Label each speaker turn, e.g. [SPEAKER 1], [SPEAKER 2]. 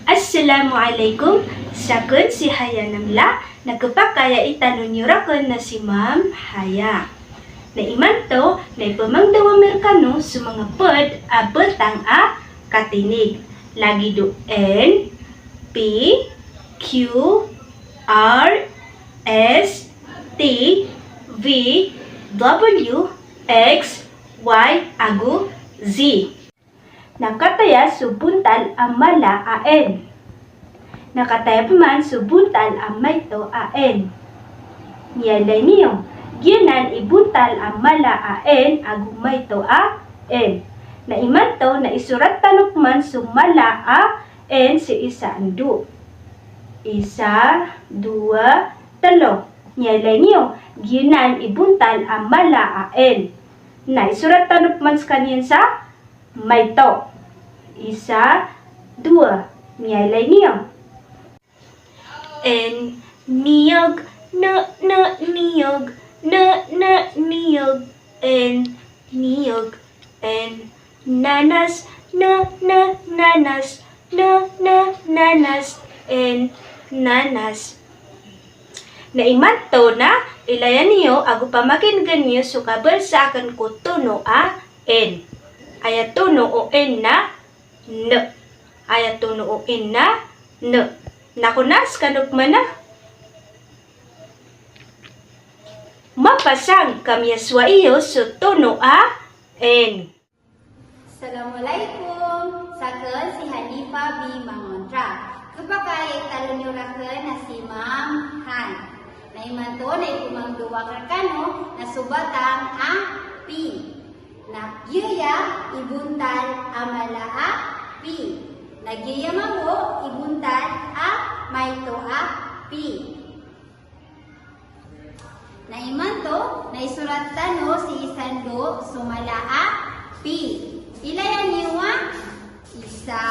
[SPEAKER 1] Assalamualaikum. Sakun si Haya Namla. Nagkapakaya itanong niyo rakon na si Ma'am Haya. Na iman to, na ipamangdaw Amerikano sa mga pod abotang a katinig. Lagi do N, P, Q, R, S, T, V, W, X, Y, agu, Z. Nakataya subuntal ang mala a N. Nakataya paman subuntal ang mayto a N. Niyalay niyo, ginan ibuntal ang mala a N agu mayto a N. Na iman to na isurat tanukman sumala a N si isa andu. Isa, dua, talo. Niyalay niyo, ginan ibuntal ang mala a N. Na isurat tanukman sa kanyan sa mayto. Isa, dua. Niyalay niyo. N, niyog, niyog, niyog, N, niyog, N, nanas, nanas, nanas, N, nanas. Na iman to na, ilayan niyo, agu pamakingan niyo, sukabal sa akin ko tuno a N. Ayat tuno o N na, N. Ayat tuno o N na, N. Nakunas kanok mana? Mapasang kamyaswa iyo so tono a N.
[SPEAKER 2] Assalamualaikum. Sakun si Hanifa B. Mangontra. Kapakay talon niyo rakon na si Ma'am Han. Na iman to na ipumangduwa kakano na subatang a P. Na gyuya ibuntal amala a P. Nagyaya mo ibuntal a mayto a P. Na iman to, na isurat tano si isando sumala a P. Ilayan niyo a isa,